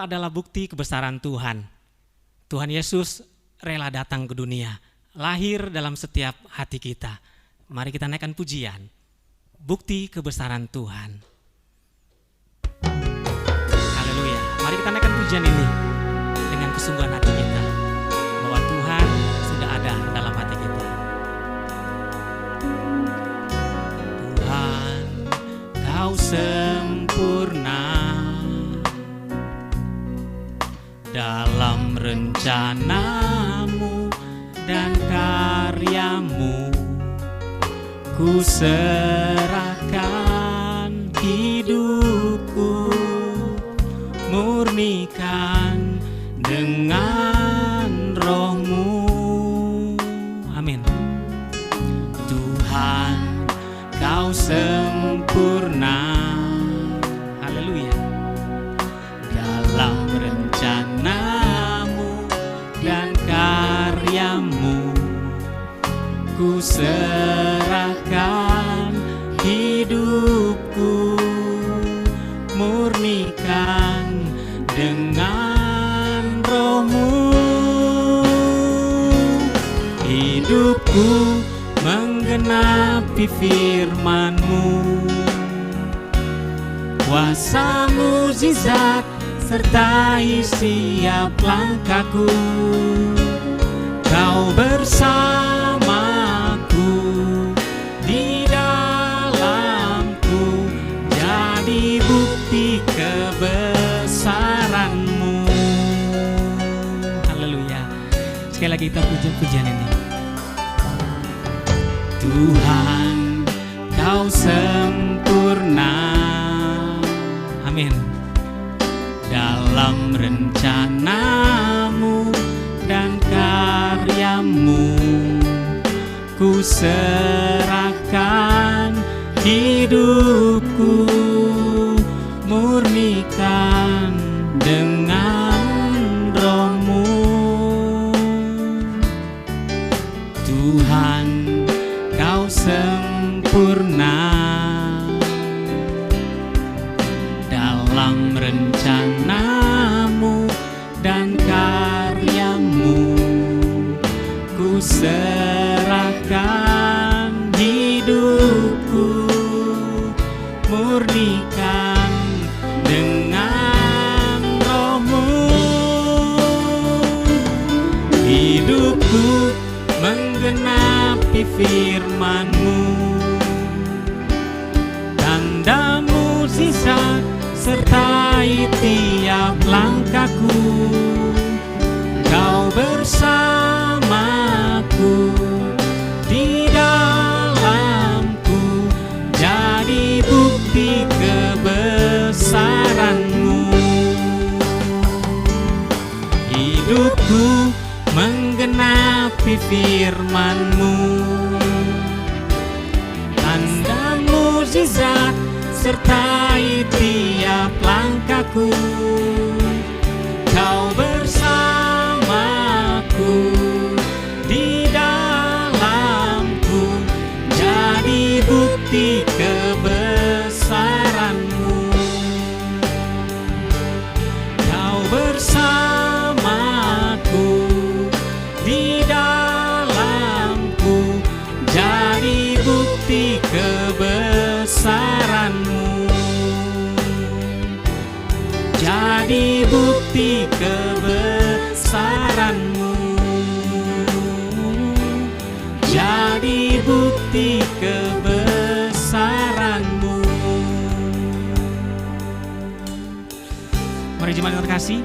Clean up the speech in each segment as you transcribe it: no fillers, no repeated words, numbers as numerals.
adalah bukti kebesaran Tuhan. Tuhan Yesus rela datang ke dunia, lahir dalam setiap hati kita. Mari kita naikkan pujian, bukti kebesaran Tuhan. Haleluya. Mari kita naikkan pujian ini dengan kesungguhan hati kita, bahwa Tuhan sudah ada dalam hati kita. Tuhan, Kau sempurna dalam rencanamu dan karyamu. Ku serahkan hidupku, murnikan dengan roh-Mu. Amin. Tuhan, Kau sempurna, haleluya, dalam rencanamu dan karyamu. Ku serahkan hidupku, murnikan dengan roh-Mu. Hidupku menggenapi firman-Mu, kuasa mukjizat sertai setiap langkahku. Kau bersamaku, di dalamku, jadi bukti kebesaran-Mu. Haleluya. Sekali lagi kita pujian ini. Tuhan, Kau sempurna, amin, dalam rencanamu dan karyamu. Ku serahkan hidupku, murnikan dengan roh-Mu. Tuhan, Kau sempurna dalam rencanamu dan karyamu. Ku serahkan hidupku, murnikan dengan roh-Mu. Hidupku menggenapi firman-Mu, tanda mukjizat sertai tiap langkahku. Kau bersamaku, di dalamku, jadi bukti kebesaran-Mu. Hidupku menggenapi firman-Mu, tanda mukjizat sertai tiap langkahku. Kau bersamaku, di dalamku, jadi bukti kebesaran-Mu. Kau bersamaku, di dalamku, jadi bukti kebesaran-Mu. Jadi bukti kebesaran-Mu. Jadi bukti kebesaran-Mu. Mari jemaat yang terkasih,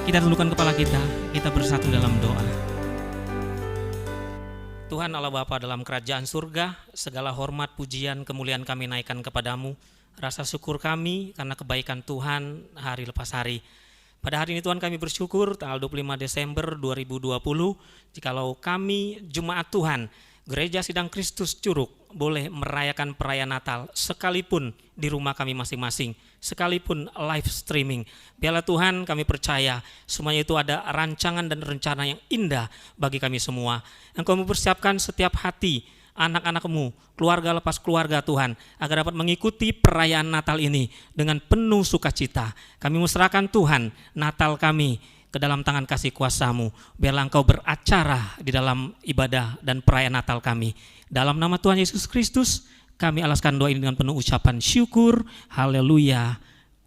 kita tundukkan kepala kita bersatu dalam doa. Tuhan Allah Bapa dalam kerajaan surga, segala hormat, pujian, kemuliaan kami naikkan kepadamu. Rasa syukur kami karena kebaikan Tuhan hari lepas hari. Pada hari ini Tuhan kami bersyukur tanggal 25 Desember 2020, jikalau kami jemaat Tuhan, Gereja Sidang Kristus Curug, boleh merayakan perayaan Natal sekalipun di rumah kami masing-masing, sekalipun live streaming. Biarlah Tuhan, kami percaya semuanya itu ada rancangan dan rencana yang indah bagi kami semua. Engkau mempersiapkan setiap hati anak-anak-Mu, keluarga lepas keluarga Tuhan, agar dapat mengikuti perayaan Natal ini dengan penuh sukacita. Kami serahkan Tuhan Natal kami ke dalam tangan kasih kuasa-Mu, biarlah Engkau beracara di dalam ibadah dan perayaan Natal kami. Dalam nama Tuhan Yesus Kristus, kami alaskan doa ini dengan penuh ucapan syukur. Haleluya.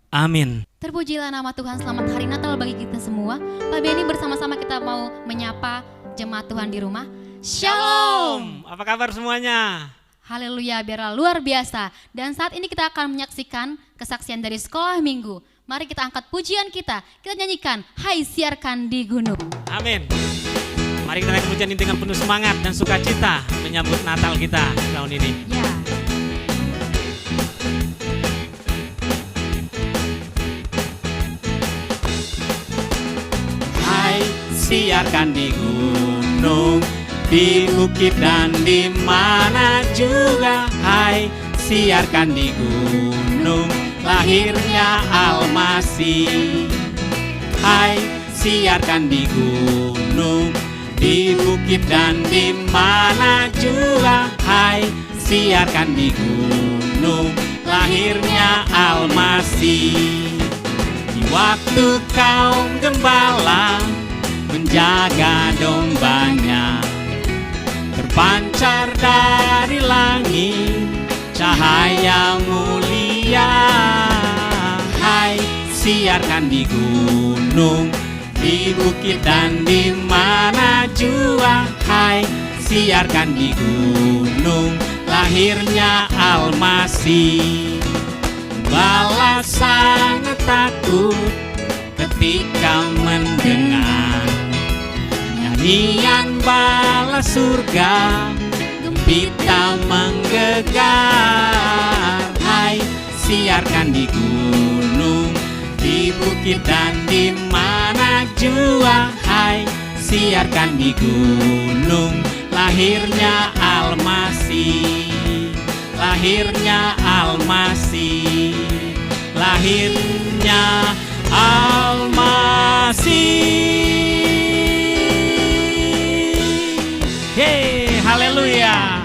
Amin. Terpujilah nama Tuhan. Selamat hari Natal bagi kita semua. Pak Benny, bersama-sama kita mau menyapa jemaat Tuhan di rumah. Shalom. Apa kabar semuanya? Haleluya, biarlah luar biasa. Dan saat ini kita akan menyaksikan kesaksian dari sekolah minggu. Mari kita angkat pujian kita nyanyikan Hai Siarkan di Gunung. Amin. Mari kita naik pujian ini dengan penuh semangat dan sukacita menyambut Natal kita tahun ini. Ya. Hai siarkan di gunung, di bukit dan di mana juga. Hai siarkan di gunung, lahirnya Almasih. Hai siarkan di gunung, di bukit dan di mana juga. Hai siarkan di gunung, lahirnya Almasih. Di waktu kaum gembala menjaga dombanya, terpancar dari langit cahaya mulia. Hai siarkan di gunung, di bukit dan di mana jua. Hai siarkan di gunung, lahirnya Almasih. Gembala sangat takut ketika mendengar nyanyian bala surga, gembita menggegar. Hai siarkan di gunung, di bukit dan di mana jua. Hai siarkan di gunung, lahirnya Almasih. Lahirnya Almasih, lahirnya Almasih. Hey, haleluya.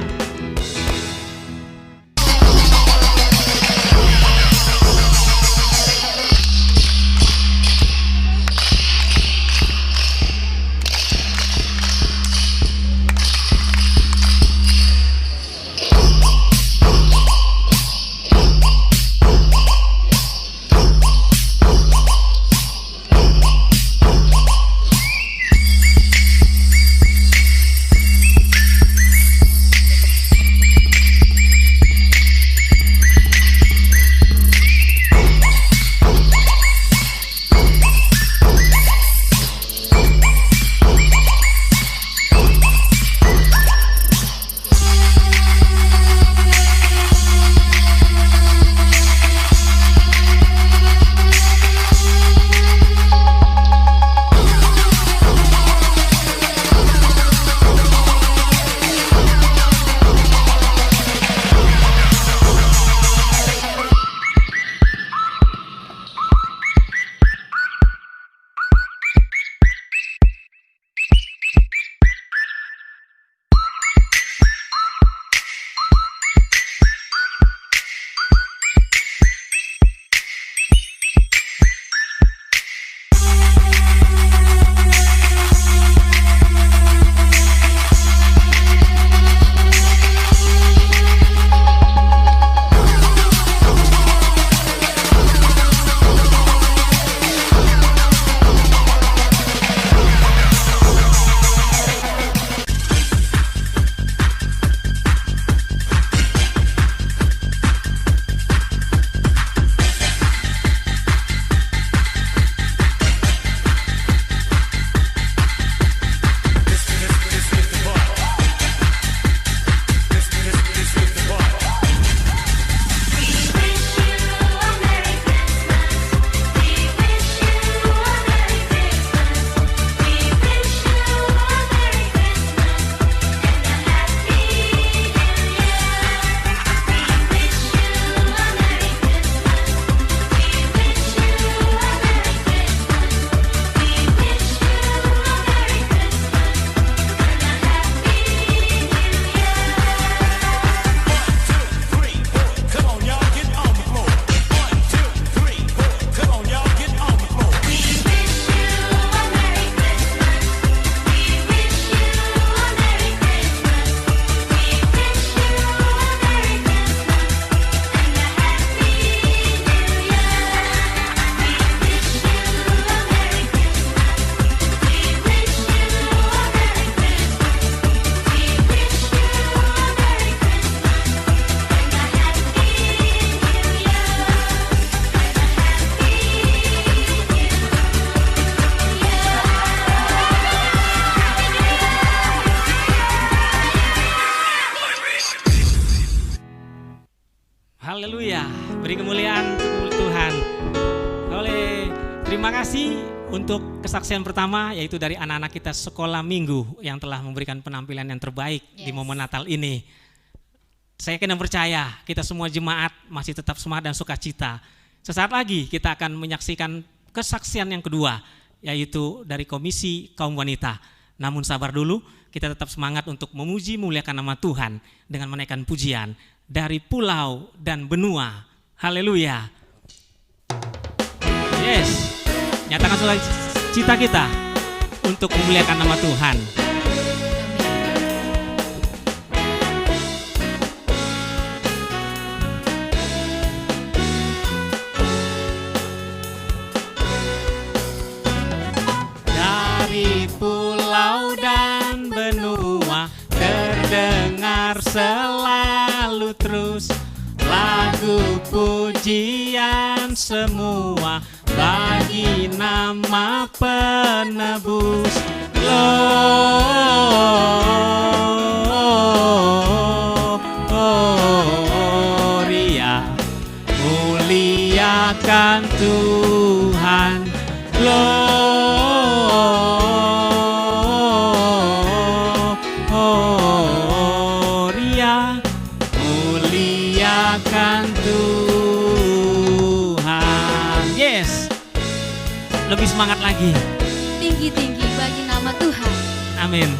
Haleluya. Beri kemuliaan untuk Tuhan. Oleh terima kasih untuk kesaksian pertama, yaitu dari anak-anak kita sekolah minggu yang telah memberikan penampilan yang terbaik di momen Natal ini. Saya yakin dan percaya kita semua jemaat masih tetap semangat dan sukacita. Sesaat lagi kita akan menyaksikan kesaksian yang kedua, yaitu dari Komisi Kaum Wanita. Namun sabar dulu, kita tetap semangat untuk memuji muliakan nama Tuhan dengan menaikkan pujian dari pulau dan benua. Haleluya. Yes. Nyatakan sukacita kita untuk memuliakan nama Tuhan. Dari pulau dan benua terdengar selalu terus lagu pujian semua bagi nama penebus. Gloria, muliakan Tuhan. Gloria, muliakan Tuhan. Yes. Lebih semangat lagi. Tinggi-tinggi bagi nama Tuhan. Amin.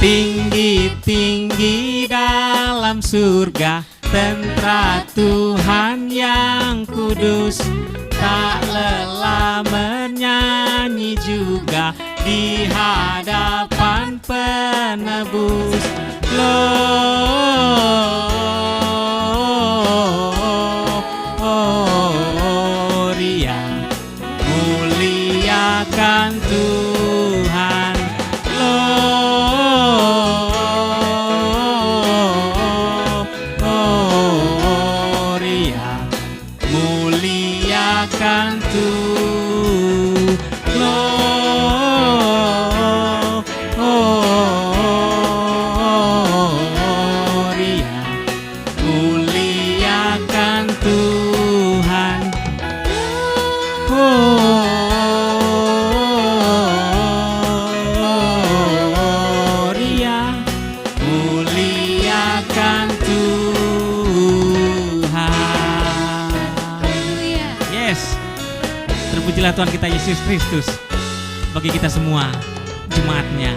Tinggi-tinggi dalam surga, tentara Tuhan yang kudus, tak lelah menyanyi juga di hadapan penebus. Gloria, muliakan Tuhan. Gloria, muliakan Tuhan. Gloria, muliakan Tuhan. Gloria, muliakan Tuhan. Haleluya. Yes. Terpujilah Tuhan kita Yesus Kristus bagi kita semua jemaatnya.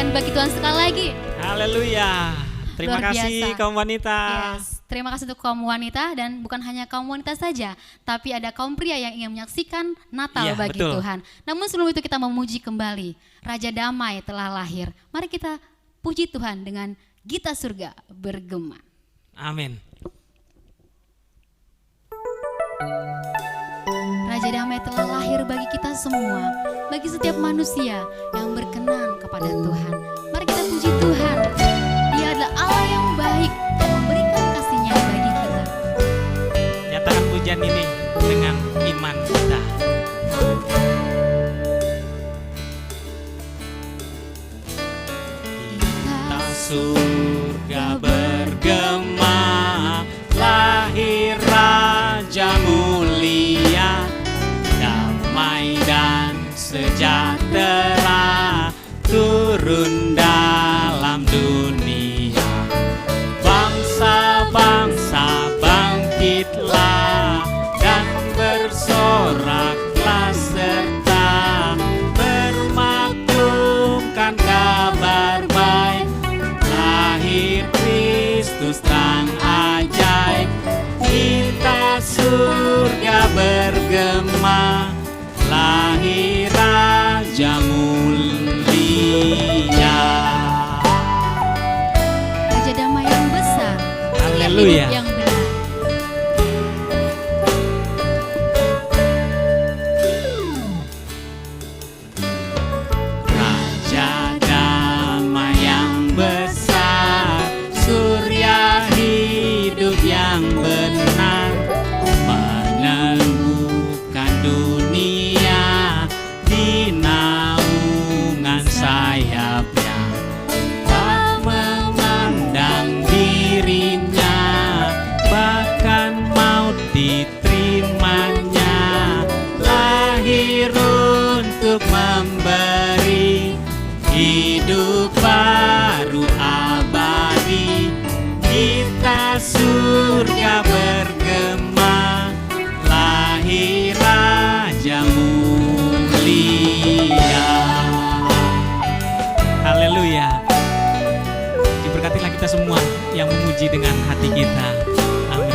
Bagi Tuhan sekali lagi. Haleluya. Terima Luar kasih biasa. kaum wanita. Yes. Terima kasih untuk kaum wanita, dan bukan hanya kaum wanita saja, tapi ada kaum pria yang ingin menyaksikan Natal Iya, bagi betul. Tuhan. Namun sebelum itu kita memuji kembali Raja Damai telah lahir. Mari kita puji Tuhan dengan Gita Surga bergema. Amin. Raja Damai telah lahir bagi kita semua, bagi setiap manusia yang berkenan kepada Tuhan. Mari kita puji Tuhan. Dia adalah Allah yang baik, yang memberikan kasih-Nya bagi kita. Nyatakan pujian ini dengan iman kita. surga bergema, lahir Raja mulia, damai dan sejahtera turun dalam dunia. Bangsa-bangsa bangkitlah dan bersoraklah serta bermaklumkan kabar baik, lahir Kristus terang ajaib. Kita surga bergema, lahir Raja mulia. Raja damai yang besar, Haleluya. hidup yang benar. Raja damai yang besar, surya hidup yang benar, meneguhkan dunia di naungan sayapnya. Tak memandang dirinya, bahkan maut diterimanya, lahir untuk memberi hidup baru abadi. Kita surga bergema, lahir Raja mulia. Haleluya. Diberkatilah kita semua yang memuji dengan hati kita. Amin.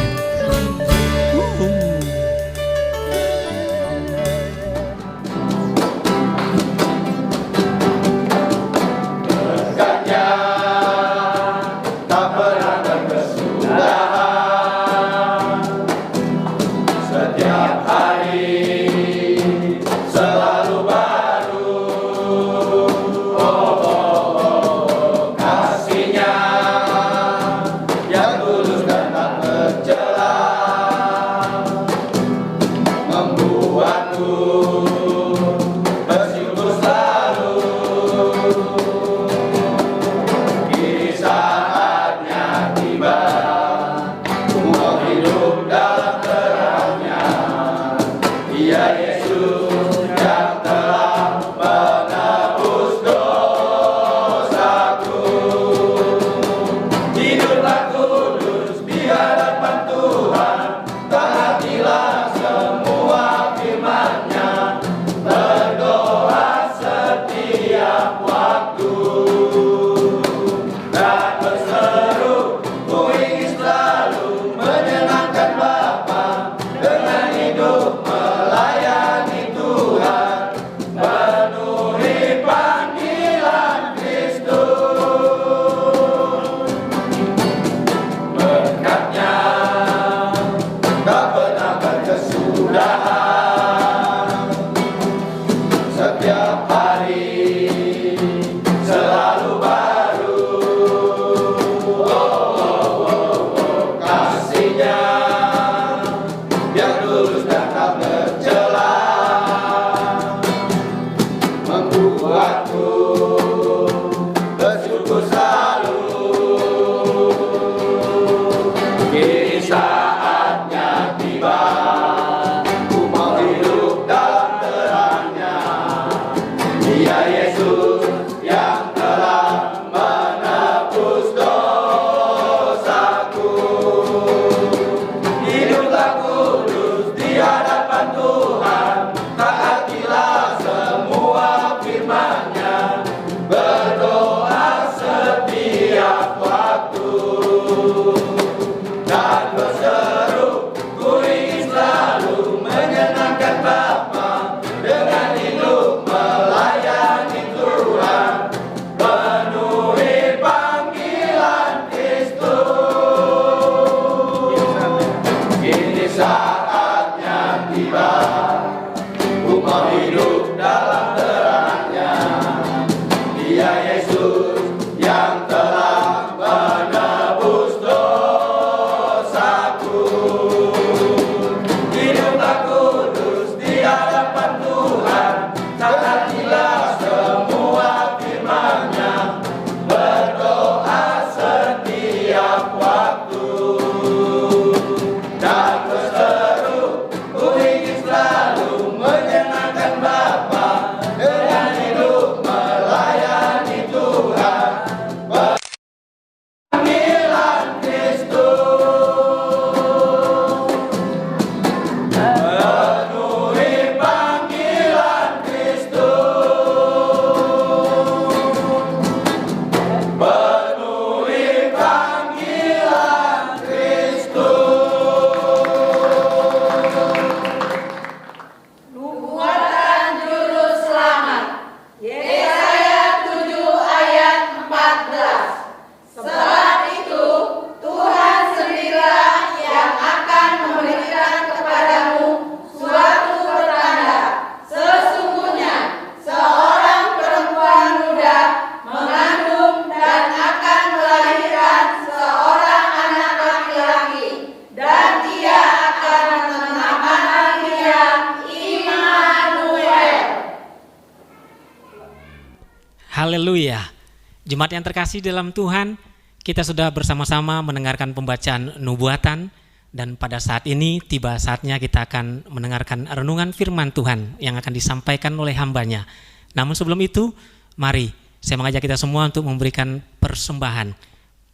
Haleluya. Jemaat yang terkasih dalam Tuhan, kita sudah bersama-sama mendengarkan pembacaan nubuatan, dan pada saat ini tiba saatnya kita akan mendengarkan renungan firman Tuhan yang akan disampaikan oleh hambanya. Namun sebelum itu, mari saya mengajak kita semua untuk memberikan persembahan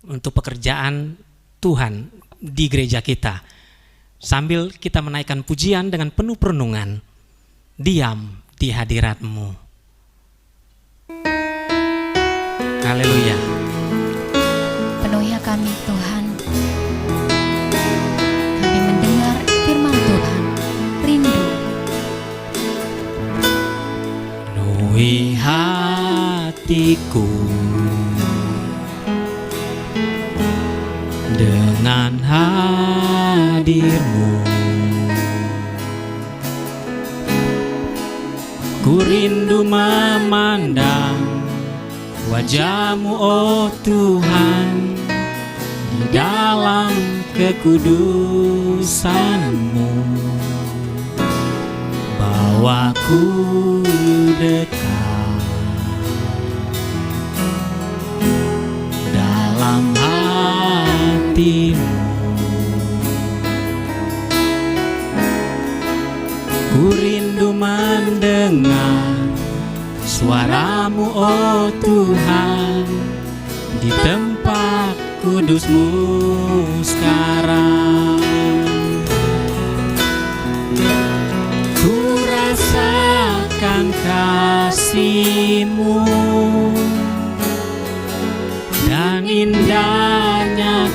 untuk pekerjaan Tuhan di gereja kita, sambil kita menaikkan pujian dengan penuh perenungan. Diam di hadirat-Mu. Haleluya. Penuhi kami Tuhan, kami mendengar firman Tuhan, rindu. Penuhi hatiku dengan hadir-Mu. Ku rindu memandang wajah-Mu, oh Tuhan, di dalam kekudusan-Mu. Bawaku dekat dalam hati-Mu. Ku rindu mendengar suara-Mu, oh Tuhan, di tempat kudus-Mu sekarang. Ku rasakan kasih-Mu dan indahnya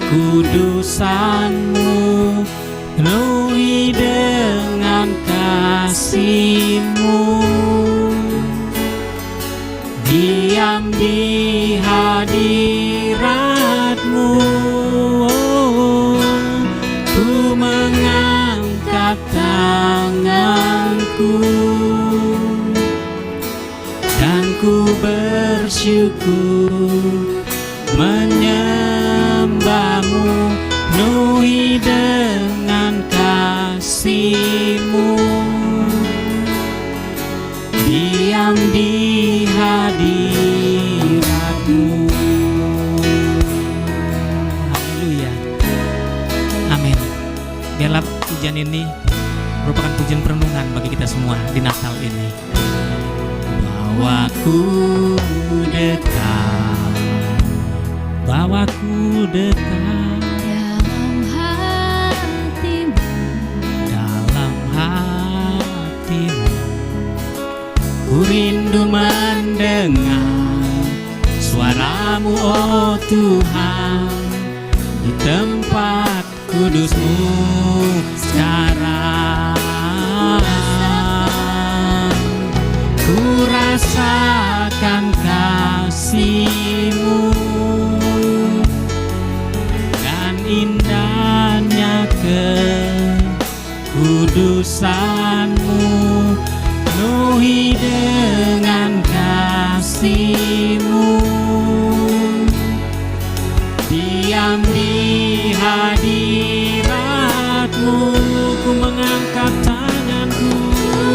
kekudusan-Mu. Penuhi dengan kasih-Mu, diam di hadirat-Mu. Ku mengangkat tanganku dan ku bersyukur menyembah-Mu. Penuhi dengan kasih-Mu, diam di hadirat-Mu. Haleluya. Amin. Biarlah pujian ini merupakan pujian perenungan bagi kita semua di Natal ini. Bawaku dekat, bawaku dekat dalam hati-Mu. Ku rindu mendengar suara-Mu, oh Tuhan, di tempat kudus-Mu sekarang. Ku rasakan kasih-Mu dan indahnya kekudusan-Mu. Penuhi dengan kasih-Mu, diam di hadirat-Mu. Ku mengangkat tanganku,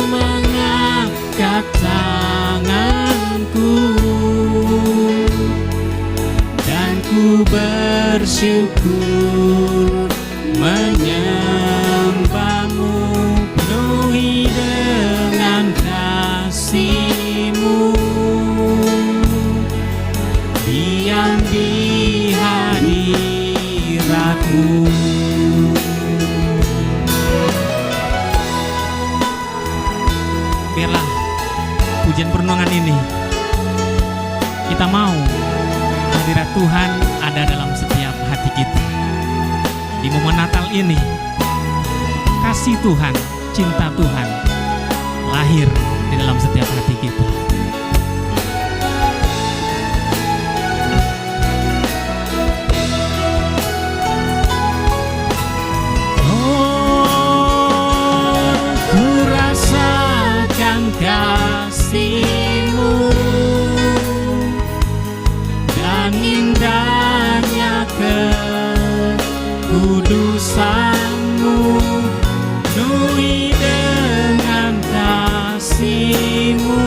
mengangkat tanganku, dan ku bersyukur menyembah-Mu. Penuhi dengan kasih-Mu, diam di hadirat-Mu. Biarlah pujian perenungan ini kita mau hadirat Tuhan ada dalam setiap hati kita. Di momen Natal ini, kasih Tuhan, cinta Tuhan lahir di dalam setiap hati kita. Oh, ku rasakan kasih-Mu dan indahnya kekudusan-Mu. Penuhi dengan kasih-Mu,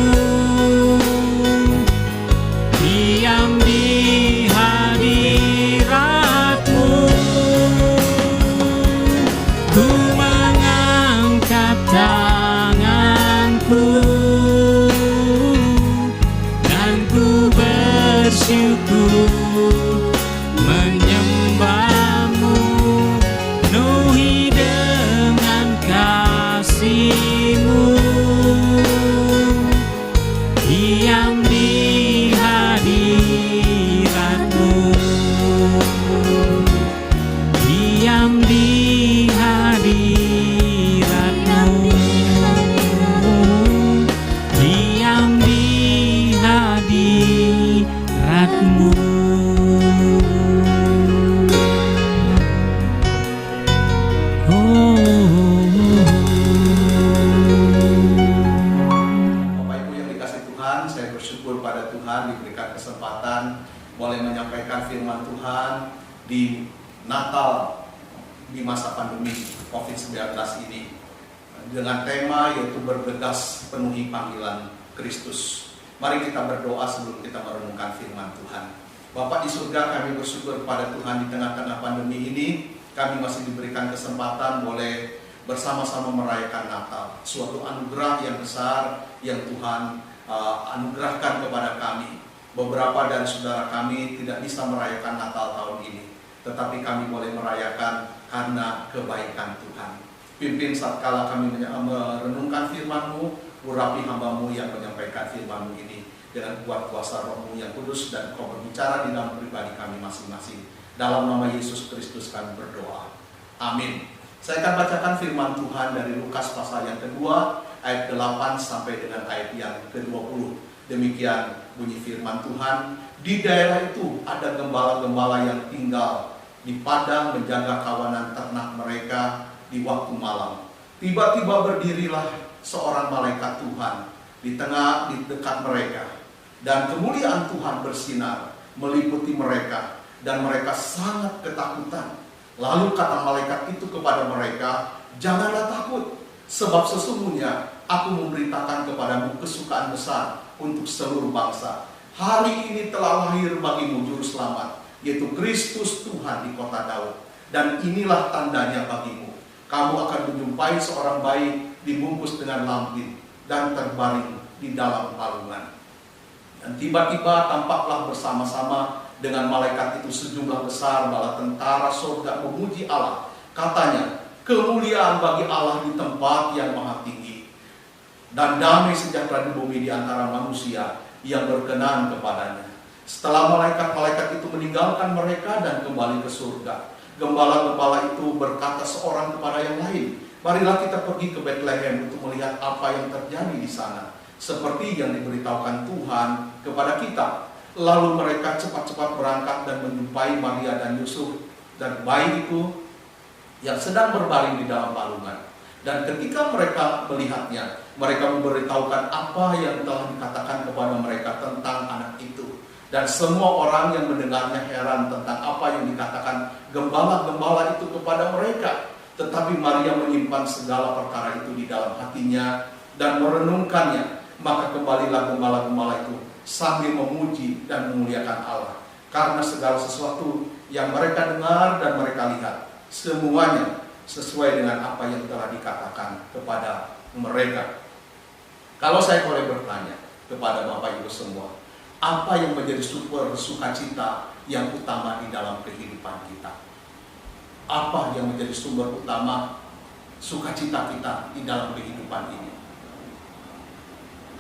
oleh Tuhan diberikan kesempatan boleh menyampaikan firman Tuhan di Natal di masa pandemi COVID-19 ini dengan tema yaitu bergegas penuhi panggilan Kristus. Mari kita berdoa sebelum kita merenungkan firman Tuhan. Bapa di surga, kami bersyukur kepada Tuhan di tengah-tengah pandemi ini kami masih diberikan kesempatan boleh bersama-sama merayakan Natal, suatu anugerah yang besar yang Tuhan anugerahkan kepada kami. Beberapa dari saudara kami tidak bisa merayakan Natal tahun ini, tetapi kami boleh merayakan karena kebaikan Tuhan. Pimpin satkala kami merenungkan firman-Mu, urapi hamba-Mu yang menyampaikan firman-Mu ini dengan kuat kuasa Roh-Mu yang kudus, dan Kau berbicara di dalam pribadi kami masing-masing. Dalam nama Yesus Kristus kami berdoa. Amin. Saya akan bacakan firman Tuhan dari Lukas pasal yang kedua, ayat 8 sampai dengan ayat yang ke-20. Demikian bunyi firman Tuhan. Di daerah itu ada gembala-gembala yang tinggal di padang menjaga kawanan ternak mereka di waktu malam. Tiba-tiba berdirilah seorang malaikat Tuhan di dekat mereka, dan kemuliaan Tuhan bersinar meliputi mereka, dan mereka sangat ketakutan. Lalu kata malaikat itu kepada mereka, "Janganlah takut, sebab sesungguhnya aku memberitakan kepadamu kesukaan besar untuk seluruh bangsa. Hari ini telah lahir bagimu juru selamat, yaitu Kristus Tuhan di kota Daud. Dan inilah tandanya bagimu. Kamu akan menjumpai seorang bayi dibungkus dengan lampin dan terbaring di dalam palungan." Dan tiba-tiba tampaklah bersama-sama dengan malaikat itu sejumlah besar bala tentara surga memuji Allah. Katanya, "Kemuliaan bagi Allah di tempat yang maha tinggi, dan damai sejahtera di bumi di antara manusia yang berkenan kepadanya." Setelah malaikat-malaikat itu meninggalkan mereka dan kembali ke surga, gembala-gembala itu berkata seorang kepada yang lain, "Marilah kita pergi ke Betlehem untuk melihat apa yang terjadi di sana, seperti yang diberitahukan Tuhan kepada kita." Lalu mereka cepat-cepat berangkat dan menjumpai Maria dan Yusuf dan bayi itu yang sedang berbaring di dalam palungan. Dan ketika mereka melihatnya, mereka memberitahukan apa yang telah dikatakan kepada mereka tentang anak itu. Dan semua orang yang mendengarnya heran tentang apa yang dikatakan gembala-gembala itu kepada mereka. Tetapi Maria menyimpan segala perkara itu di dalam hatinya dan merenungkannya. Maka kembalilah gembala-gembala itu sambil memuji dan memuliakan Allah, karena segala sesuatu yang mereka dengar dan mereka lihat, semuanya sesuai dengan apa yang telah dikatakan kepada mereka. Kalau saya boleh bertanya kepada Bapak Ibu semua, apa yang menjadi sumber sukacita yang utama di dalam kehidupan kita? Apa yang menjadi sumber utama sukacita kita di dalam kehidupan ini?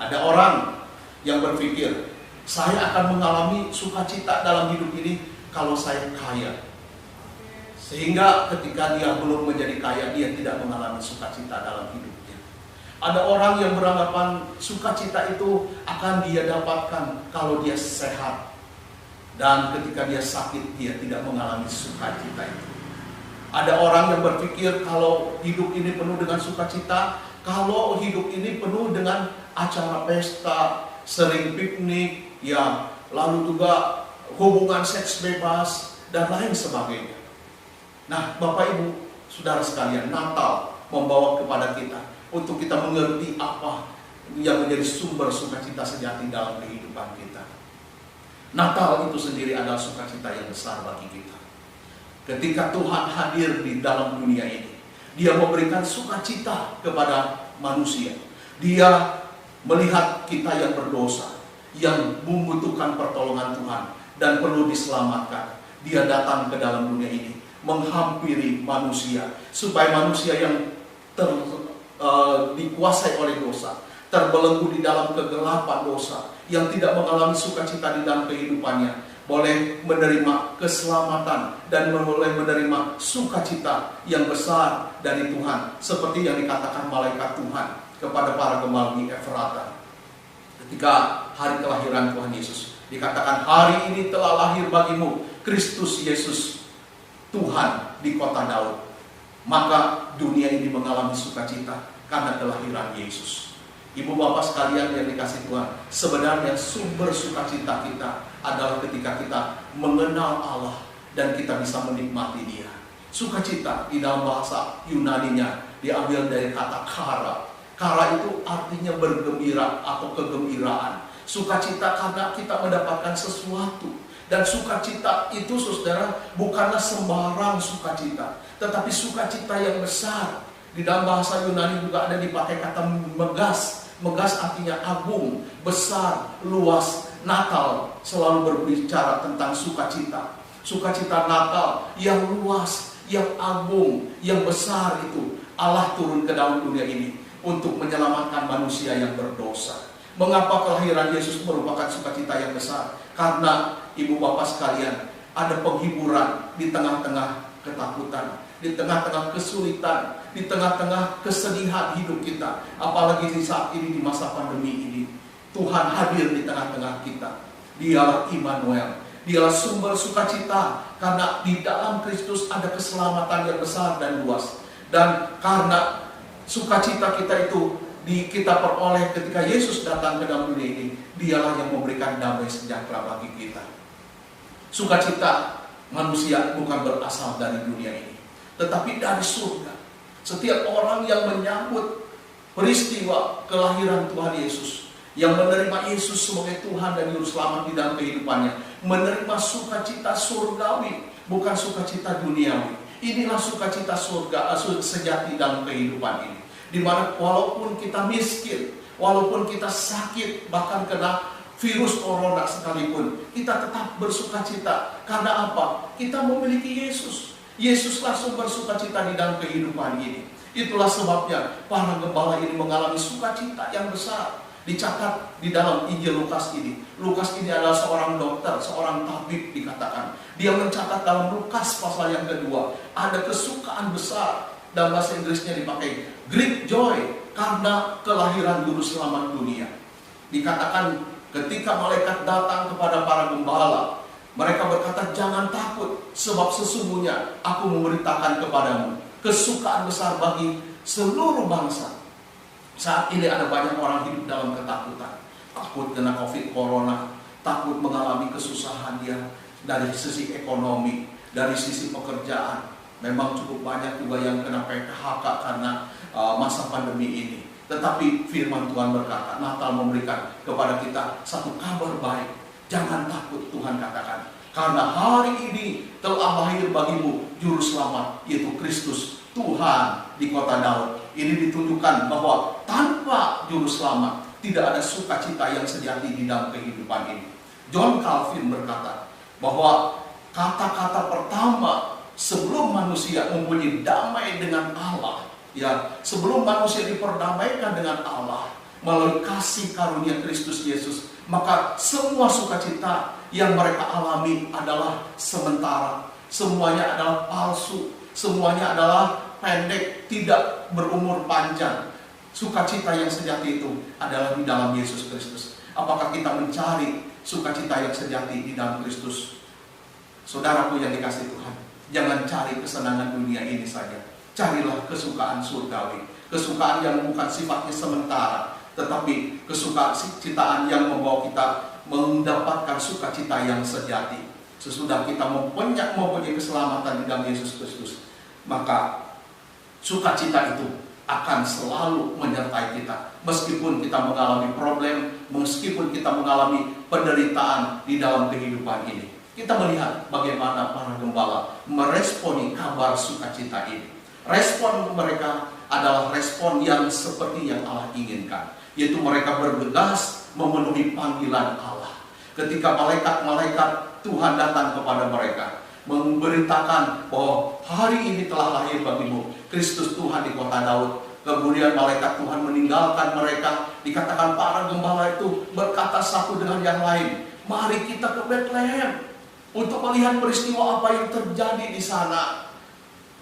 Ada orang yang berpikir, saya akan mengalami sukacita dalam hidup ini kalau saya kaya. Sehingga ketika dia belum menjadi kaya, dia tidak mengalami sukacita dalam hidupnya. Ada orang yang beranggapan sukacita itu akan dia dapatkan kalau dia sehat. Dan ketika dia sakit, dia tidak mengalami sukacita itu. Ada orang yang berpikir kalau hidup ini penuh dengan sukacita, kalau hidup ini penuh dengan acara pesta, sering piknik, ya, lalu juga hubungan seks bebas, dan lain sebagainya. Nah, Bapak Ibu, Saudara sekalian, Natal membawa kepada kita untuk kita mengerti apa yang menjadi sumber sukacita sejati dalam kehidupan kita. Natal itu sendiri adalah sukacita yang besar bagi kita. Ketika Tuhan hadir di dalam dunia ini, Dia memberikan sukacita kepada manusia. Dia melihat kita yang berdosa, yang membutuhkan pertolongan Tuhan dan perlu diselamatkan. Dia datang ke dalam dunia ini, menghampiri manusia, supaya manusia yang dikuasai oleh dosa, terbelenggu di dalam kegelapan dosa, yang tidak mengalami sukacita di dalam kehidupannya, boleh menerima keselamatan dan boleh menerima sukacita yang besar dari Tuhan, seperti yang dikatakan malaikat Tuhan kepada para gembala di Efrata ketika hari kelahiran Tuhan Yesus. Dikatakan, "Hari ini telah lahir bagimu Kristus Yesus Tuhan di kota Daud." Maka dunia ini mengalami sukacita karena kelahiran Yesus. Ibu bapak sekalian yang dikasih Tuhan, sebenarnya sumber sukacita kita adalah ketika kita mengenal Allah dan kita bisa menikmati Dia. Sukacita di dalam bahasa Yunaninya diambil dari kata kara. Kara itu artinya bergembira atau kegembiraan. Sukacita karena kita mendapatkan sesuatu. Dan sukacita itu saudara bukanlah sembarang sukacita, tetapi sukacita yang besar. Di dalam bahasa Yunani juga ada dipakai kata megas. Megas artinya agung, besar, luas. Natal selalu berbicara tentang sukacita. Sukacita Natal yang luas, yang agung, yang besar itu. Allah turun ke dalam dunia ini untuk menyelamatkan manusia yang berdosa. Mengapa kelahiran Yesus merupakan sukacita yang besar? Karena ibu bapak sekalian, ada penghiburan di tengah-tengah ketakutan, di tengah-tengah kesulitan, di tengah-tengah kesedihan hidup kita. Apalagi di saat ini, di masa pandemi ini, Tuhan hadir di tengah-tengah kita. Dialah Immanuel, Dialah sumber sukacita, karena di dalam Kristus ada keselamatan yang besar dan luas. Dan karena sukacita kita itu kita peroleh ketika Yesus datang ke dalam dunia ini, Dialah yang memberikan damai sejahtera bagi kita. Sukacita manusia bukan berasal dari dunia ini, tetapi dari surga. Setiap orang yang menyambut peristiwa kelahiran Tuhan Yesus, yang menerima Yesus sebagai Tuhan dan Juru Selamat di dalam kehidupannya, menerima sukacita surgawi, bukan sukacita duniawi. Inilah sukacita surga sejati dalam kehidupan ini. Di mana walaupun kita miskin, walaupun kita sakit, bahkan kena virus corona sekalipun, kita tetap bersukacita. Karena apa? Kita memiliki Yesus. Yesuslah sumber sukacita di dalam kehidupan ini. Itulah sebabnya para gembala ini mengalami sukacita yang besar. Dicatat di dalam Injil Lukas ini. Lukas ini adalah seorang dokter, seorang tabib dikatakan. Dia mencatat dalam Lukas pasal yang kedua, ada kesukaan besar. Dalam bahasa Inggrisnya dipakai great joy, karena kelahiran Juru Selamat dunia. Dikatakan ketika malaikat datang kepada para gembala, mereka berkata, jangan takut, sebab sesungguhnya aku memberitakan kepadamu kesukaan besar bagi seluruh bangsa. Saat ini ada banyak orang hidup dalam ketakutan, takut kena COVID corona, takut mengalami kesusahan dia dari sisi ekonomi, dari sisi pekerjaan. Memang cukup banyak juga yang kena PHK karena masa pandemi ini. Tetapi firman Tuhan berkata, Natal memberikan kepada kita satu kabar baik. Jangan takut, Tuhan katakan, karena hari ini telah lahir bagimu Juru Selamat, yaitu Kristus Tuhan di kota Daud. Ini ditunjukkan bahwa tanpa Juru Selamat tidak ada sukacita yang sejati di dalam kehidupan ini. John Calvin berkata bahwa kata-kata pertama sebelum manusia mempunyai damai dengan Allah, ya, sebelum manusia diperdamaikan dengan Allah melalui kasih karunia Kristus Yesus, maka semua sukacita yang mereka alami adalah sementara, semuanya adalah palsu, semuanya adalah pendek, tidak berumur panjang. Sukacita yang sejati itu adalah di dalam Yesus Kristus. Apakah kita mencari sukacita yang sejati di dalam Kristus? Saudaraku yang dikasih Tuhan, jangan cari kesenangan dunia ini saja. Carilah kesukaan surgawi, kesukaan yang bukan sifatnya sementara, tetapi kesukaan yang membawa kita mendapatkan sukacita yang sejati. Sesudah kita mempunyai keselamatan di dalam Yesus Kristus, maka sukacita itu akan selalu menyertai kita. Meskipun kita mengalami problem, meskipun kita mengalami penderitaan di dalam kehidupan ini. Kita melihat bagaimana para gembala meresponi kabar sukacita ini. Respon mereka adalah respon yang seperti yang Allah inginkan, yaitu mereka bergegas memenuhi panggilan Allah. Ketika malaikat-malaikat Tuhan datang kepada mereka, memberitakan bahwa hari ini telah lahir bagimu Kristus Tuhan di kota Daud. Kemudian malaikat Tuhan meninggalkan mereka. Dikatakan para gembala itu berkata satu dengan yang lain, mari kita ke Bethlehem untuk melihat peristiwa apa yang terjadi di sana.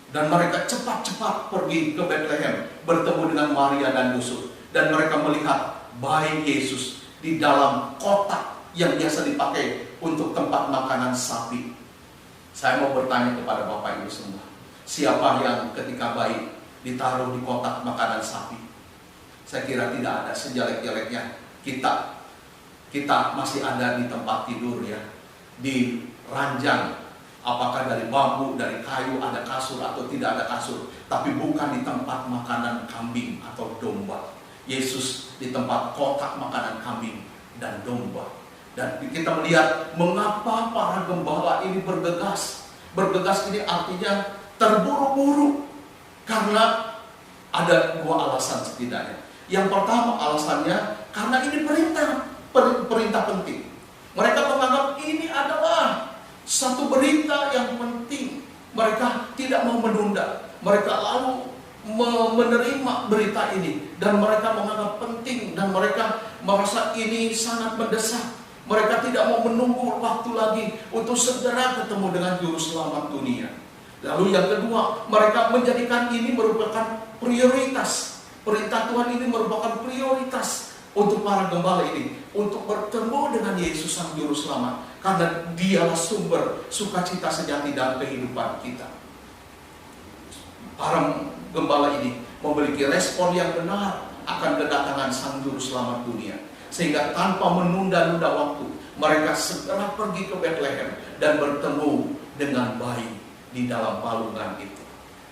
Dan mereka cepat-cepat pergi ke Bethlehem, bertemu dengan Maria dan Yusuf. Dan mereka melihat bayi Yesus di dalam kotak yang biasa dipakai untuk tempat makanan sapi. Saya mau bertanya kepada Bapak Ibu semua, siapa yang ketika bayi ditaruh di kotak makanan sapi? Saya kira tidak ada. Sejelek-jeleknya kita masih ada di tempat tidur ya, di ranjang, apakah dari bambu, dari kayu, ada kasur atau tidak ada kasur, tapi bukan di tempat makanan kambing atau domba. Yesus di tempat kotak makanan kambing dan domba. Dan kita melihat mengapa para gembala ini bergegas. Bergegas ini artinya terburu-buru, karena ada dua alasan setidaknya. Yang pertama alasannya karena ini perintah penting. Mereka menganggap ini adalah satu berita yang penting. Mereka tidak mau menunda. Mereka lalu menerima berita ini dan mereka menganggap penting dan mereka merasa ini sangat mendesak. Mereka tidak mau menunggu waktu lagi untuk segera ketemu dengan juru selamat dunia. Lalu yang kedua, mereka menjadikan ini merupakan prioritas. Perintah Tuhan ini merupakan prioritas untuk para gembala ini, untuk bertemu dengan Yesus sang juru selamat, karena dialah sumber sukacita sejati dalam kehidupan kita. Para gembala ini memiliki respon yang benar akan kedatangan sang juru selamat dunia, sehingga tanpa menunda-nunda waktu, mereka segera pergi ke Bethlehem dan bertemu dengan bayi di dalam palungan itu.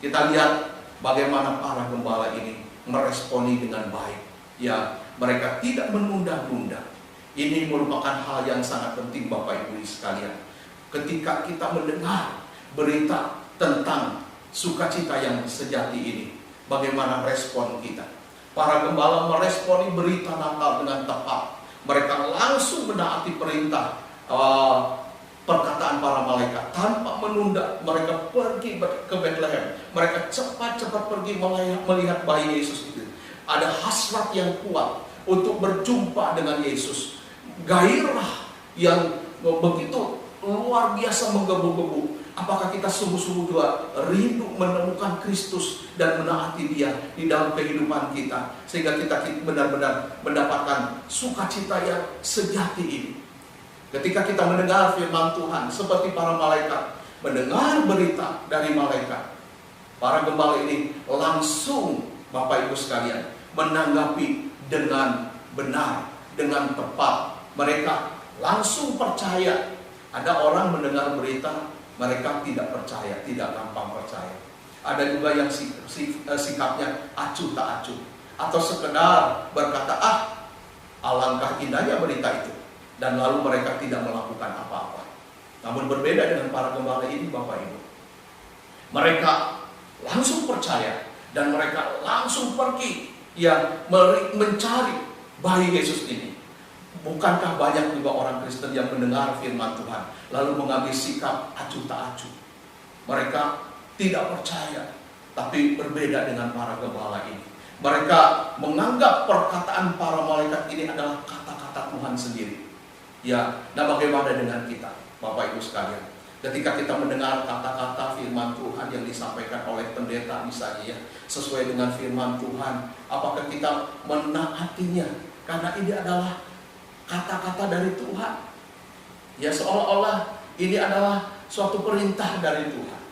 Kita lihat bagaimana para gembala ini meresponi dengan baik. Ya, mereka tidak menunda-nunda. Ini merupakan hal yang sangat penting Bapak Ibu sekalian. Ketika kita mendengar berita tentang sukacita yang sejati ini, bagaimana respon kita? Para gembala meresponi berita Natal dengan tepat. Mereka langsung menaati perintah perkataan para malaikat tanpa menunda. Mereka pergi ke Bethlehem. Mereka cepat-cepat pergi melihat bayi Yesus itu. Ada hasrat yang kuat untuk berjumpa dengan Yesus. Gairah yang begitu luar biasa menggebu-gebu. Apakah kita sungguh-sungguh juga rindu menemukan Kristus dan menaati Dia di dalam kehidupan kita, sehingga kita benar-benar mendapatkan sukacita yang sejati ini. Ketika kita mendengar firman Tuhan seperti para malaikat mendengar berita dari malaikat, para gembala ini langsung, Bapak Ibu sekalian, menanggapi dengan benar, dengan tepat. Mereka langsung percaya. Ada orang mendengar berita, mereka tidak percaya, tidak gampang percaya. Ada juga yang sikapnya acuh tak acuh, atau sekedar berkata, alangkah indahnya berita itu, dan lalu mereka tidak melakukan apa-apa. Namun berbeda dengan para gembala ini, Bapak Ibu, mereka langsung percaya dan mereka langsung pergi mencari bayi Yesus ini. Bukankah banyak juga orang Kristen yang mendengar firman Tuhan lalu mengambil sikap acuh tak acuh? Mereka tidak percaya, tapi berbeda dengan para gembala ini. Mereka menganggap perkataan para malaikat ini adalah kata-kata Tuhan sendiri. Ya, nah bagaimana dengan kita, Bapak Ibu sekalian? Ketika kita mendengar kata-kata firman Tuhan yang disampaikan oleh pendeta misalnya, ya, sesuai dengan firman Tuhan, apakah kita menaatinya? Karena ini adalah kata-kata dari Tuhan. Ya, seolah-olah ini adalah suatu perintah dari Tuhan.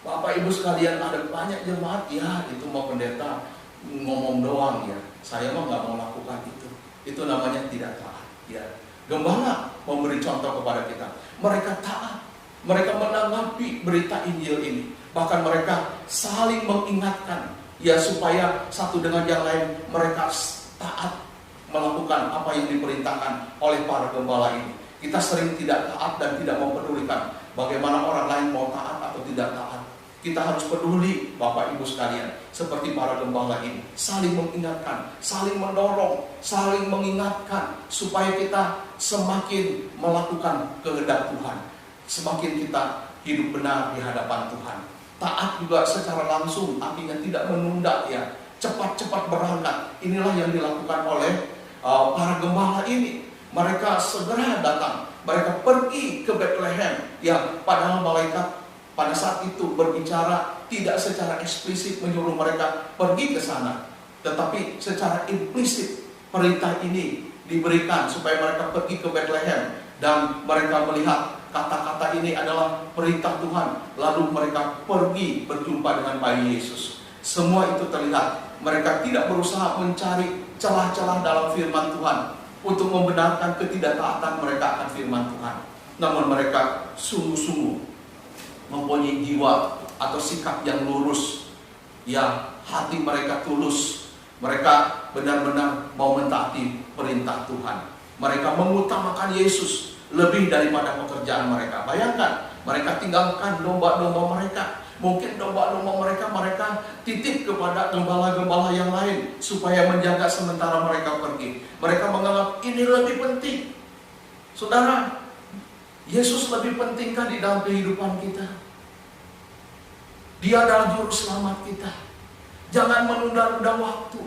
Bapak Ibu sekalian, ada banyak jemaat, ya itu mau pendeta ngomong doang ya, saya mah nggak mau lakukan itu. Itu namanya tidak taat. Ya, gembala memberi contoh kepada kita. Mereka taat, mereka menanggapi berita Injil ini. Bahkan mereka saling mengingatkan, ya supaya satu dengan yang lain mereka taat melakukan apa yang diperintahkan oleh para gembala ini. Kita sering tidak taat dan tidak mempedulikan bagaimana orang lain mau taat atau tidak taat. Kita harus peduli, Bapak Ibu sekalian, seperti para gembala ini, saling mengingatkan, saling mendorong, saling mengingatkan supaya kita semakin melakukan kehendak Tuhan, semakin kita hidup benar di hadapan Tuhan. Taat juga secara langsung, artinya tidak menunda, ya, cepat-cepat berangkat. Inilah yang dilakukan oleh para gembala ini. Mereka segera datang, mereka pergi ke Bethlehem, ya, padahal malaikat pada saat itu berbicara tidak secara eksplisit menyuruh mereka pergi ke sana, tetapi secara implisit perintah ini diberikan supaya mereka pergi ke Bethlehem dan mereka melihat kata-kata ini adalah perintah Tuhan. Lalu mereka pergi berjumpa dengan bayi Yesus. Semua itu terlihat mereka tidak berusaha mencari celah-celah dalam firman Tuhan untuk membenarkan ketidaktaatan mereka akan firman Tuhan. Namun mereka sungguh-sungguh mempunyai jiwa atau sikap yang lurus, yang hati mereka tulus. Mereka benar-benar mau mentaati perintah Tuhan. Mereka mengutamakan Yesus lebih daripada pekerjaan mereka. Bayangkan, mereka tinggalkan domba-domba mereka. Mungkin domba-domba mereka titip kepada gembala-gembala yang lain supaya menjaga sementara mereka pergi. Mereka menganggap ini lebih penting. Saudara, Yesus lebih pentingkah di dalam kehidupan kita? Dia adalah juru selamat kita. Jangan menunda-nunda waktu.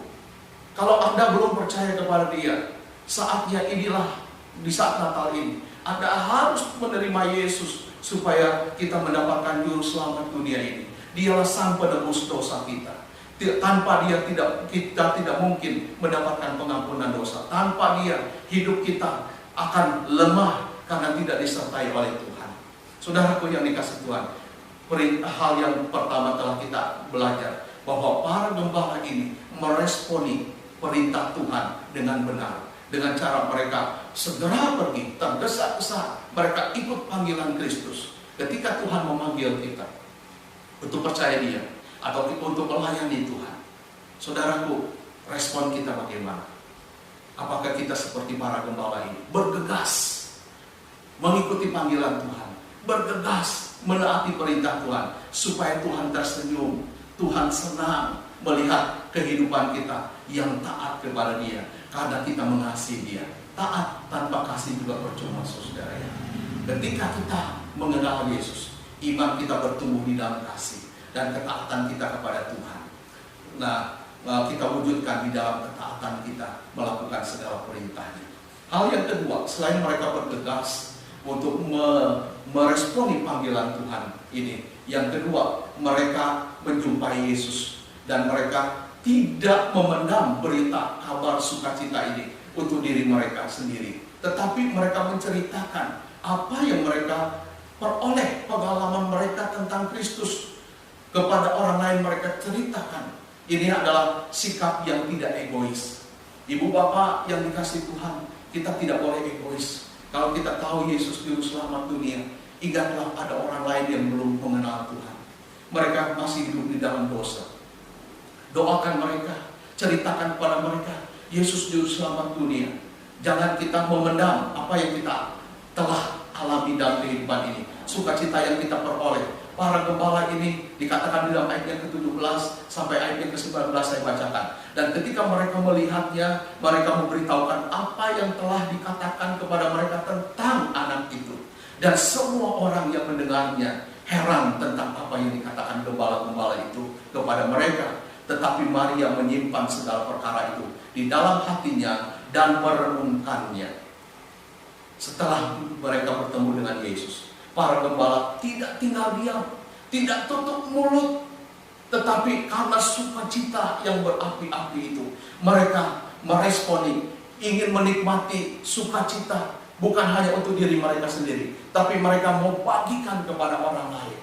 Kalau Anda belum percaya kepada Dia, saatnya inilah, di saat Natal ini Anda harus menerima Yesus supaya kita mendapatkan juru selamat dunia ini. Dialah sang penebus dosa kita. Tanpa Dia kita tidak mungkin mendapatkan pengampunan dosa. Tanpa Dia hidup kita akan lemah karena tidak disertai oleh Tuhan. Saudaraku yang dikasihi Tuhan, hal yang pertama telah kita belajar bahwa para gembala ini meresponi perintah Tuhan dengan benar. Dengan cara mereka segera pergi, tergesa-gesa, mereka ikut panggilan Kristus. Ketika Tuhan memanggil kita untuk percaya Dia atau untuk melayani Tuhan, saudaraku, respon kita bagaimana? Apakah kita seperti para gembala ini, bergegas mengikuti panggilan Tuhan, bergegas menaati perintah Tuhan, supaya Tuhan tersenyum, Tuhan senang melihat kehidupan kita yang taat kepada Dia, karena kita mengasihi Dia. Taat tanpa kasih juga percuma, saudara ya. Ketika kita mengenal Yesus, iman kita bertumbuh di dalam kasih dan ketaatan kita kepada Tuhan. Nah, kita wujudkan di dalam ketaatan kita melakukan segala perintahnya. Hal yang kedua, selain mereka bergegas untuk meresponi panggilan Tuhan ini, yang kedua, mereka menjumpai Yesus dan mereka tidak memendam berita kabar sukacita ini untuk diri mereka sendiri, tetapi mereka menceritakan apa yang mereka peroleh, pengalaman mereka tentang Kristus kepada orang lain. Mereka ceritakan. Ini adalah sikap yang tidak egois. Ibu bapak yang dikasihi Tuhan, kita tidak boleh egois. Kalau kita tahu Yesus juru selamat dunia, ingatlah ada orang lain yang belum mengenal Tuhan. Mereka masih hidup di dalam dosa. Doakan mereka, ceritakan kepada mereka Yesus juru selamat dunia. Jangan kita memendam apa yang kita telah alami dalam kehidupan ini, sukacita yang kita peroleh. Para gembala ini dikatakan di dalam ayat yang ke-17 sampai ayat yang ke-19 saya bacakan. Dan ketika mereka melihatnya, mereka memberitahukan apa yang telah dikatakan kepada mereka tentang anak itu. Dan semua orang yang mendengarnya heran tentang apa yang dikatakan gembala-gembala itu kepada mereka. Tetapi Maria menyimpan segala perkara itu di dalam hatinya dan merenungkannya. Setelah mereka bertemu dengan Yesus, para gembala tidak tinggal diam, tidak tutup mulut, tetapi karena sukacita yang berapi-api itu, mereka meresponi, ingin menikmati sukacita bukan hanya untuk diri mereka sendiri, tapi mereka mau bagikan kepada orang lain.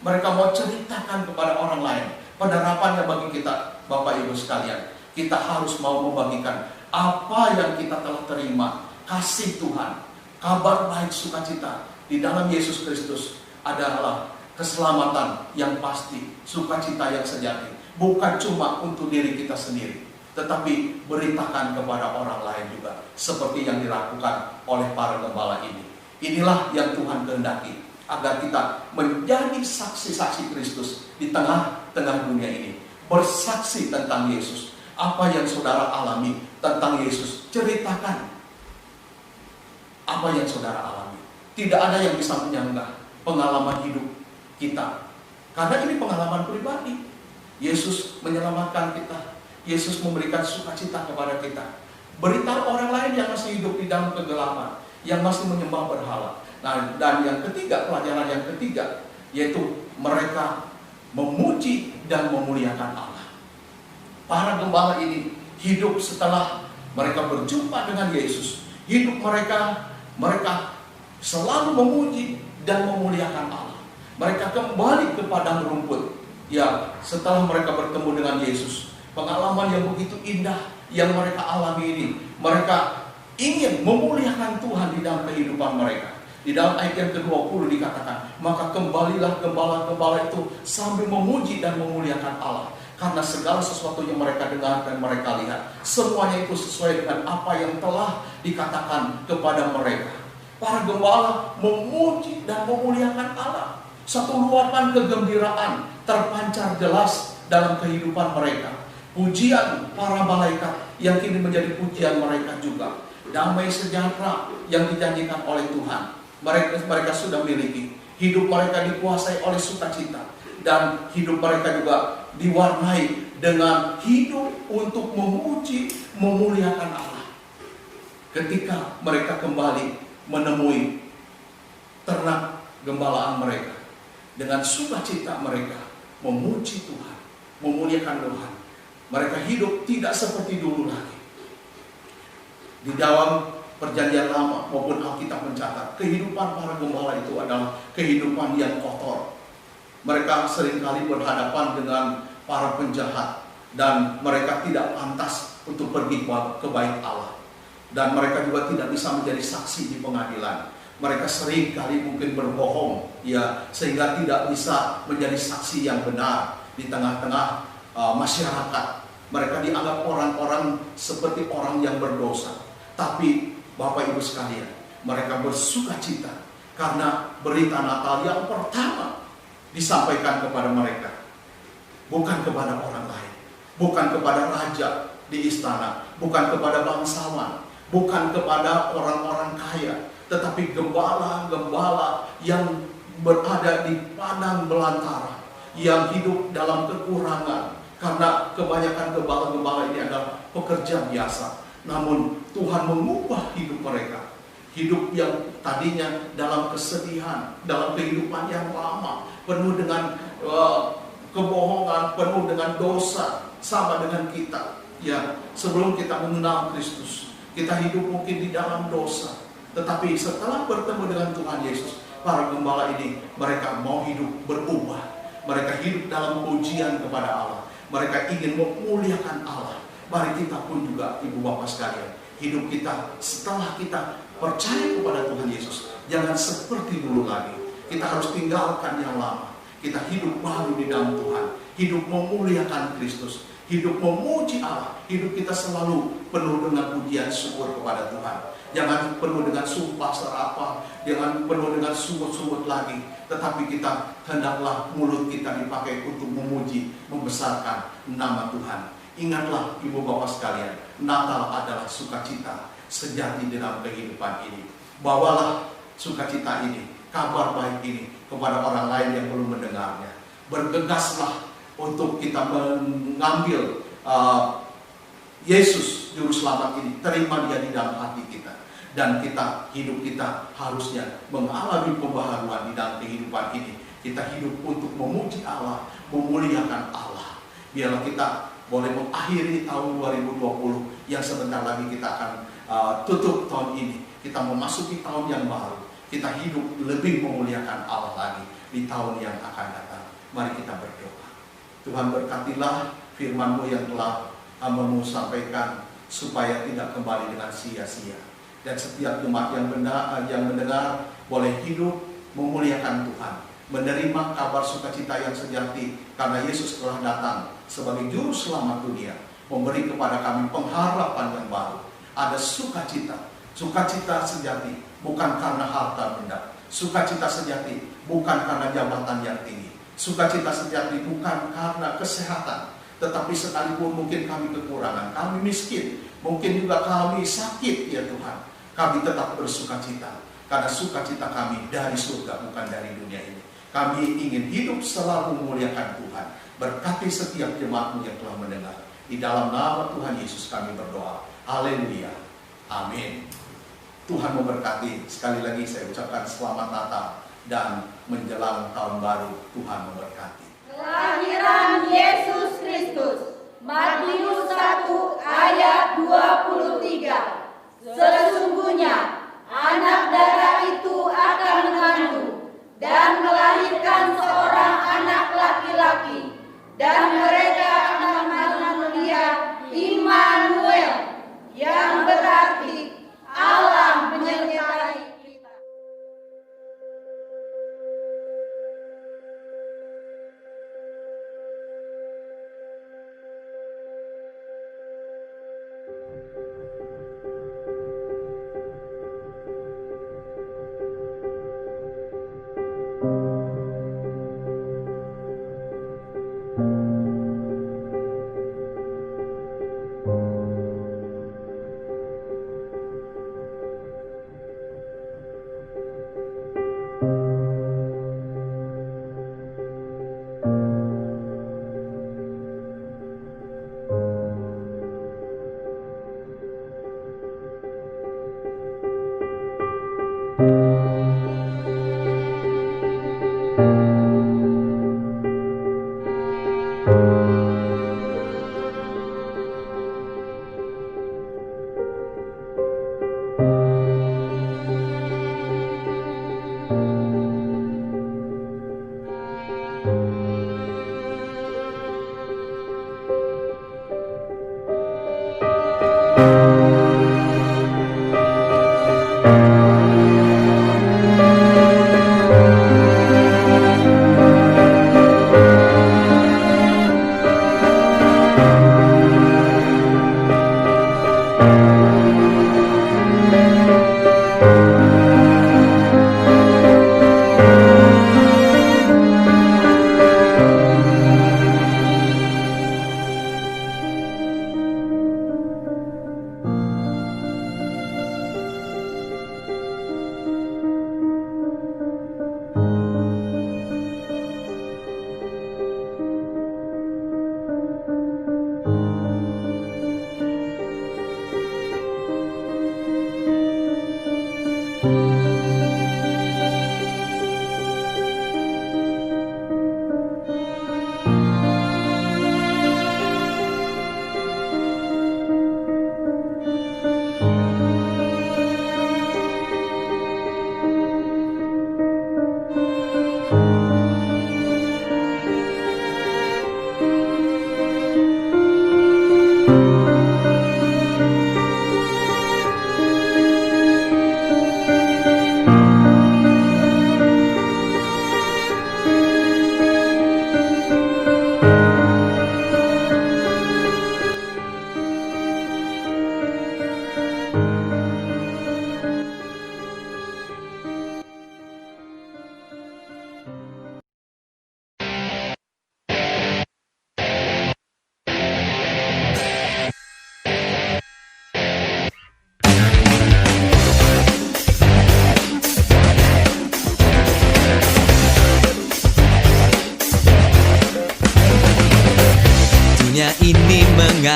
Mereka mau ceritakan kepada orang lain. Penerapannya bagi kita, Bapak Ibu sekalian, kita harus mau membagikan apa yang kita telah terima, kasih Tuhan, kabar baik sukacita di dalam Yesus Kristus adalah keselamatan yang pasti, sukacita yang sejati. Bukan cuma untuk diri kita sendiri, tetapi beritakan kepada orang lain juga, seperti yang dilakukan oleh para gembala ini. Inilah yang Tuhan kehendaki, agar kita menjadi saksi-saksi Kristus di tengah-tengah dunia ini. Bersaksi tentang Yesus. Apa yang saudara alami tentang Yesus, ceritakan apa yang saudara alami. Tidak ada yang bisa menyanggah pengalaman hidup kita, karena ini pengalaman pribadi. Yesus menyelamatkan kita, Yesus memberikan sukacita kepada kita. Beritahu orang lain yang masih hidup di dalam kegelapan, yang masih menyembah berhala. Nah, dan yang ketiga, pelajaran yang ketiga, yaitu mereka memuji dan memuliakan Allah. Para gembala ini hidup setelah mereka berjumpa dengan Yesus. Hidup mereka selalu memuji dan memuliakan Allah. Mereka kembali ke padang rumput. Ya, setelah mereka bertemu dengan Yesus, pengalaman yang begitu indah yang mereka alami ini. Mereka ingin memuliakan Tuhan di dalam kehidupan mereka. Di dalam ayat yang ke-20 dikatakan, maka kembalilah gembala-gembala itu sambil memuji dan memuliakan Allah. Karena segala sesuatu yang mereka dengar dan mereka lihat, semuanya itu sesuai dengan apa yang telah dikatakan kepada mereka. Para gembala memuji dan memuliakan Allah. Satu luapan kegembiraan terpancar jelas dalam kehidupan mereka. Pujian para malaikat yang kini menjadi pujian mereka juga. Damai sejahtera yang dijanjikan oleh Tuhan mereka sudah miliki. Hidup mereka dikuasai oleh sukacita, dan hidup mereka juga diwarnai dengan hidup untuk memuji, memuliakan Allah. Ketika mereka kembali menemui ternak gembalaan mereka, dengan sukacita mereka memuji Tuhan, memuliakan Tuhan. Mereka hidup tidak seperti dulu lagi. Di dalam Perjanjian Lama maupun Alkitab mencatat, kehidupan para gembala itu adalah kehidupan yang kotor. Mereka seringkali berhadapan dengan para penjahat, dan mereka tidak pantas untuk pergi ke bait Allah. Dan mereka juga tidak bisa menjadi saksi di pengadilan. Mereka seringkali mungkin berbohong, ya, sehingga tidak bisa menjadi saksi yang benar di tengah-tengah masyarakat. Mereka dianggap orang-orang seperti orang yang berdosa. Tapi Bapak Ibu sekalian, mereka bersuka cita karena berita Natal yang pertama disampaikan kepada mereka. Bukan kepada orang lain, bukan kepada raja di istana, bukan kepada bangsawan, bukan kepada orang-orang kaya, tetapi gembala-gembala yang berada di padang belantara, yang hidup dalam kekurangan. Karena kebanyakan gembala-gembala ini adalah pekerja biasa. Namun Tuhan mengubah hidup mereka. Hidup yang tadinya dalam kesedihan, dalam kehidupan yang lama, penuh dengan kebohongan, penuh dengan dosa, sama dengan kita. Ya, sebelum kita mengenal Kristus, kita hidup mungkin di dalam dosa. Tetapi setelah bertemu dengan Tuhan Yesus, para gembala ini, mereka mau hidup berubah. Mereka hidup dalam pujian kepada Allah. Mereka ingin memuliakan Allah. Mari kita pun juga, ibu bapak sekalian, hidup kita setelah kita percaya kepada Tuhan Yesus, jangan seperti dulu lagi. Kita harus tinggalkan yang lama. Kita hidup baru di dalam Tuhan, hidup memuliakan Kristus, hidup memuji Allah. Hidup kita selalu penuh dengan pujian syukur kepada Tuhan. Jangan penuh dengan sumpah serapah, jangan penuh dengan sungut-sungut lagi. Tetapi kita hendaklah mulut kita dipakai untuk memuji, membesarkan nama Tuhan. Ingatlah ibu bapak sekalian, Natal adalah sukacita sejati di dalam kehidupan ini. Bawalah sukacita ini, kabar baik ini kepada orang lain yang belum mendengarnya. Bergegaslah untuk kita mengambil Yesus Juru Selamat ini, terima dia di dalam hati kita. Dan kita, hidup kita harusnya mengalami pembaharuan di dalam kehidupan ini. Kita hidup untuk memuji Allah, memuliakan Allah. Biarlah kita boleh mengakhiri tahun 2020 yang sebentar lagi kita akan tutup tahun ini. Kita memasuki tahun yang baru. Kita hidup lebih memuliakan Allah lagi di tahun yang akan datang. Mari kita berdoa. Tuhan, berkatilah firman-Mu yang telah hamba-Mu sampaikan, supaya tidak kembali dengan sia-sia. Dan setiap umat yang mendengar boleh hidup memuliakan Tuhan, menerima kabar sukacita yang sejati karena Yesus telah datang sebagai Juru Selamat dunia, memberi kepada kami pengharapan yang baru. Ada sukacita, sukacita sejati bukan karena harta benda, sukacita sejati bukan karena jabatan yang tinggi, sukacita sejati bukan karena kesehatan, tetapi sekalipun mungkin kami kekurangan, kami miskin, mungkin juga kami sakit, ya Tuhan, kami tetap bersukacita karena sukacita kami dari surga, bukan dari dunia ini. Kami ingin hidup selalu memuliakan Tuhan. Berkati setiap jemaat-Mu yang telah mendengar. Di dalam nama Tuhan Yesus kami berdoa. Haleluya. Amin. Tuhan memberkati. Sekali lagi saya ucapkan selamat Natal dan menjelang tahun baru. Tuhan memberkati. Kelahiran Yesus Kristus. Matius 1 ayat 23. Sesungguhnya anak darah itu akan mengandung dan melahirkan seorang anak laki-laki, dan mereka akan melihat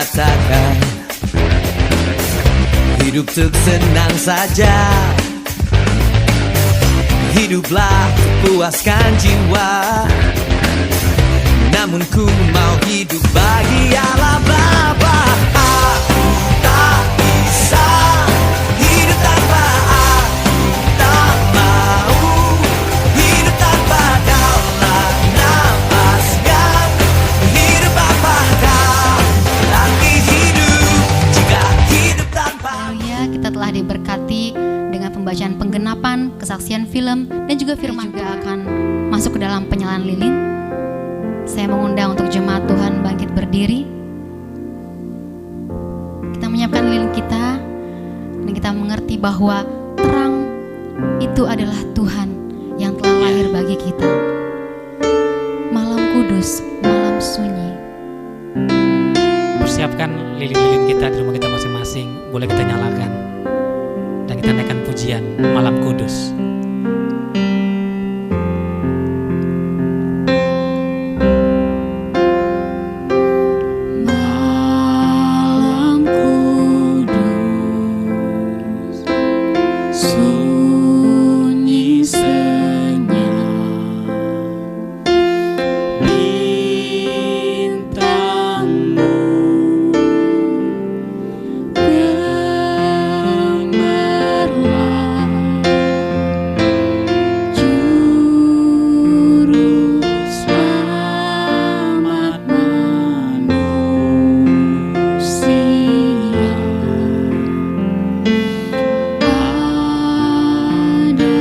katakan, hidup tuk senang saja. Hiduplah puaskan jiwa, namun ku mau hidup bagi Allah Bapa. Aku tak bisa hidup tanpa, aku tak mau hidup tanpa Kaulah nafas yang hidup Bapa. Kau lagi hidup jika hidup tanpa. Haleluya, kita telah diberkati dengan pembacaan penggenapan, kesaksian film, dan juga firman juga akan masuk ke dalam penyalaan lilin. Saya mengundang untuk jemaat Tuhan bangkit berdiri. Kita menyiapkan lilin kita, dan kita mengerti bahwa terang itu adalah Tuhan yang telah lahir bagi kita. Malam kudus, malam sunyi. Persiapkan lilin-lilin kita di rumah kita masing-masing. Boleh kita nyalakan. Dan kita naikkan pujian Malam Kudus. Malam kudus, sunyi senyap, bintangmu gemerlap, juru selamat manusia. Ada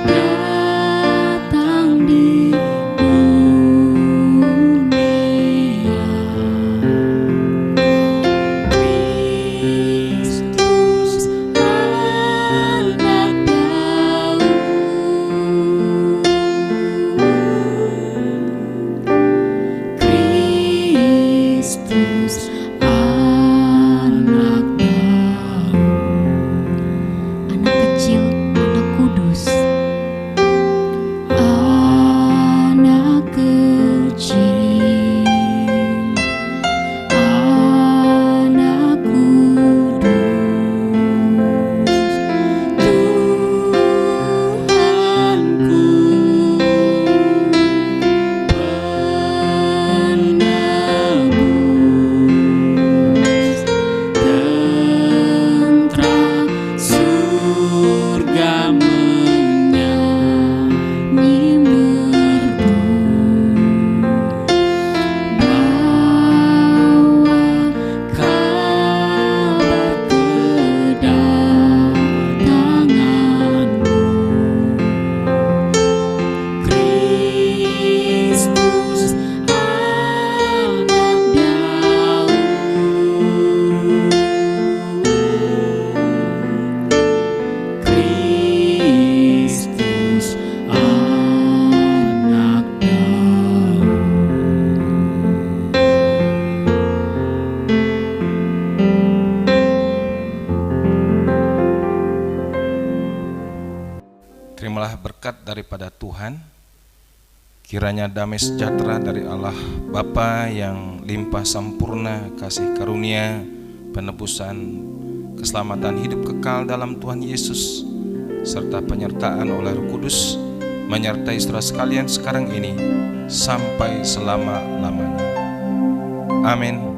datang di dunia, Kristus anak Daud, Kristus anak Daud, anak kecil, anak kudus, anak kecil, anak kudus, Tuhanku penebus, tentara surga menyanyi merdu, bawa kabar kedatanganmu, Kristus anak Daud, Kristus anak Daud. Terimalah berkat daripada Tuhan. Kiranya damai sejahtera dari Allah Bapa yang limpah sempurna kasih karunia, penebusan, keselamatan hidup kekal dalam Tuhan Yesus, serta penyertaan oleh Roh Kudus menyertai saudara sekalian sekarang ini sampai selama-lamanya. Amin.